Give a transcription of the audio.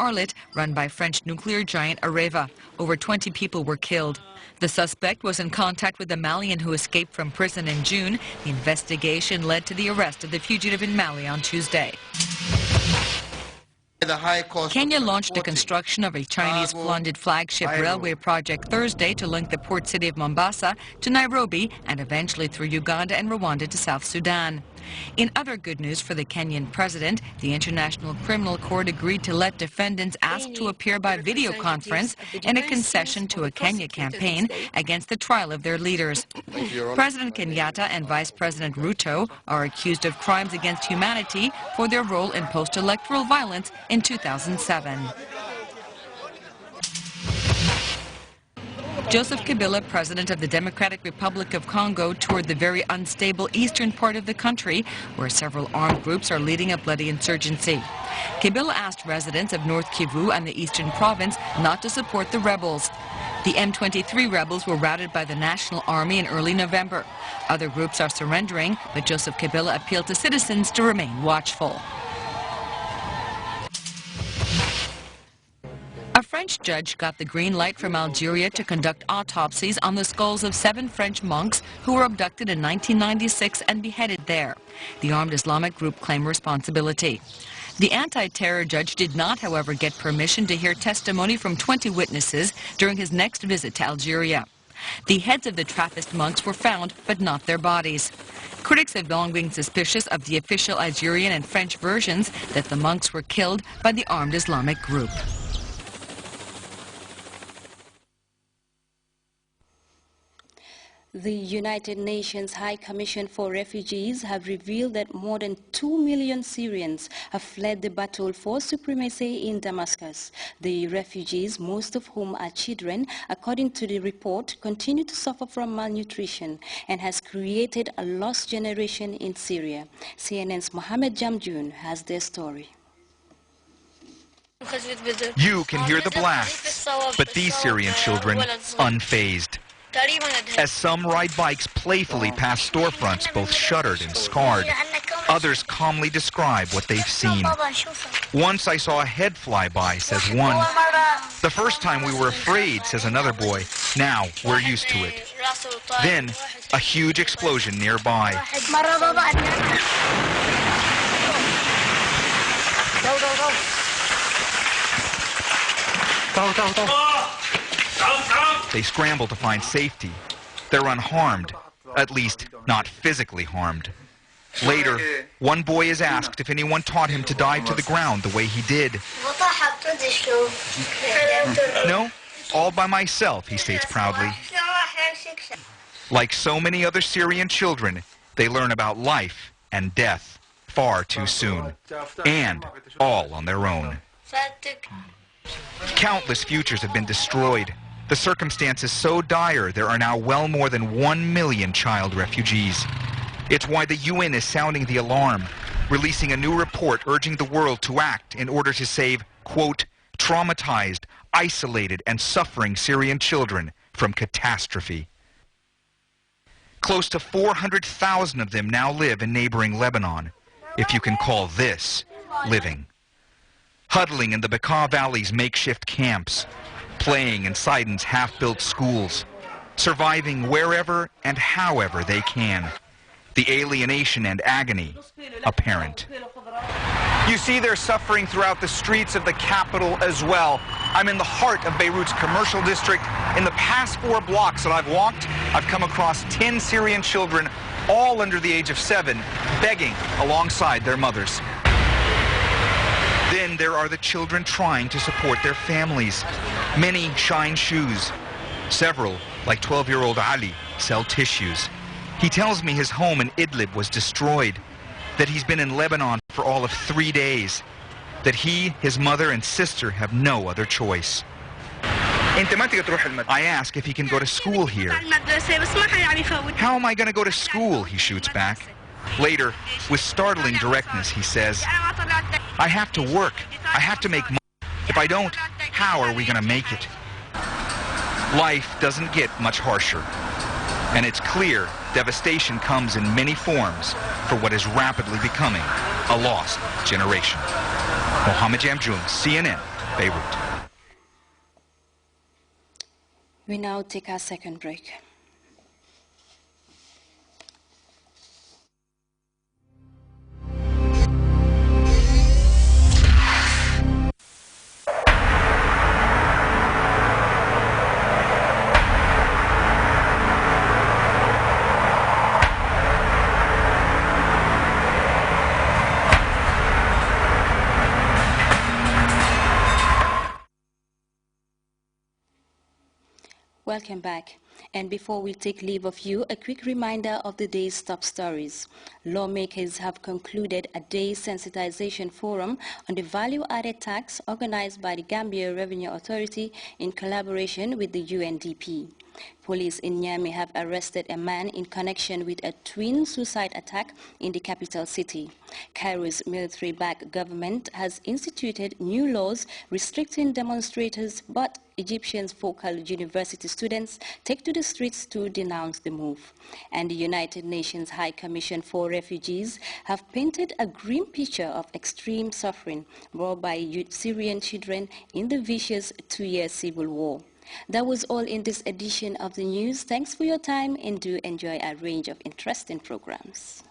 Arlit run by French nuclear giant Areva. Over 20 people were killed. The suspect was in contact with a Malian who escaped from prison in June. The investigation led to the arrest of the fugitive in Mali on Tuesday. Kenya launched the construction of a Chinese-funded flagship railway project Thursday to link the port city of Mombasa to Nairobi and eventually through Uganda and Rwanda to South Sudan. In other good news for the Kenyan president, the International Criminal Court agreed to let defendants asked to appear by video conference in a concession to a Kenya campaign against the trial of their leaders. President Kenyatta and Vice President Ruto are accused of crimes against humanity for their role in post-electoral violence in 2007. Joseph Kabila, president of the Democratic Republic of Congo, toured the very unstable eastern part of the country, where several armed groups are leading a bloody insurgency. Kabila asked residents of North Kivu and the eastern province not to support the rebels. The M23 rebels were routed by the National Army in early November. Other groups are surrendering, but Joseph Kabila appealed to citizens to remain watchful. A French judge got the green light from Algeria to conduct autopsies on the skulls of 7 French monks who were abducted in 1996 and beheaded there. The armed Islamic group claimed responsibility. The anti-terror judge did not, however, get permission to hear testimony from 20 witnesses during his next visit to Algeria. The heads of the Trappist monks were found, but not their bodies. Critics have long been suspicious of the official Algerian and French versions that the monks were killed by the armed Islamic group. The United Nations High Commission for Refugees have revealed that more than 2 million Syrians have fled the battle for supremacy in Damascus. The refugees, most of whom are children, according to the report, continue to suffer from malnutrition and has created a lost generation in Syria. CNN's Mohammed Jamjoon has their story. You can hear the blasts, but these Syrian children unfazed. As some ride bikes playfully past storefronts, both shuttered and scarred, others calmly describe what they've seen. Once I saw a head fly by, says one. The first time we were afraid, says another boy. Now we're used to it. Then a huge explosion nearby. They scramble to find safety. They're unharmed, at least not physically harmed. Later, one boy is asked if anyone taught him to dive to the ground the way he did. No, all by myself, he states proudly. Like so many other Syrian children, they learn about life and death far too soon, and all on their own. Countless futures have been destroyed. The circumstances so dire there are now well more than 1 million child refugees. It's why the UN is sounding the alarm, releasing a new report urging the world to act in order to save, quote, traumatized, isolated, and suffering Syrian children from catastrophe. Close to 400,000 of them now live in neighboring Lebanon, if you can call this living. Huddling in the Bekaa Valley's makeshift camps, playing in Sidon's half-built schools, surviving wherever and however they can. The alienation and agony apparent. You see their suffering throughout the streets of the capital as well. I'm in the heart of Beirut's commercial district. In the past 4 blocks that I've walked, I've come across 10 Syrian children, all under the age of 7, begging alongside their mothers. Then there are the children trying to support their families. Many shine shoes. Several, like 12-year-old Ali, sell tissues. He tells me his home in Idlib was destroyed, that he's been in Lebanon for all of 3 days, that he, his mother, and sister have no other choice. I ask if he can go to school here. How am I going to go to school, he shoots back. Later, with startling directness, he says, I have to work. I have to make money. If I don't, how are we going to make it? Life doesn't get much harsher. And it's clear devastation comes in many forms for what is rapidly becoming a lost generation. Mohammed Jamjoon, CNN, Beirut. We now take our second break. Welcome back. And before we take leave of you, a quick reminder of the day's top stories. Lawmakers have concluded a day sensitization forum on the value-added tax organized by the Gambia Revenue Authority in collaboration with the UNDP. Police in Niamey have arrested a man in connection with a twin suicide attack in the capital city. Cairo's military-backed government has instituted new laws restricting demonstrators, but Egyptian's focal university students take to the streets to denounce the move. And the United Nations High Commission for Refugees have painted a grim picture of extreme suffering brought by Syrian children in the vicious two-year civil war. That was all in this edition of the news. Thanks for your time and do enjoy a range of interesting programs.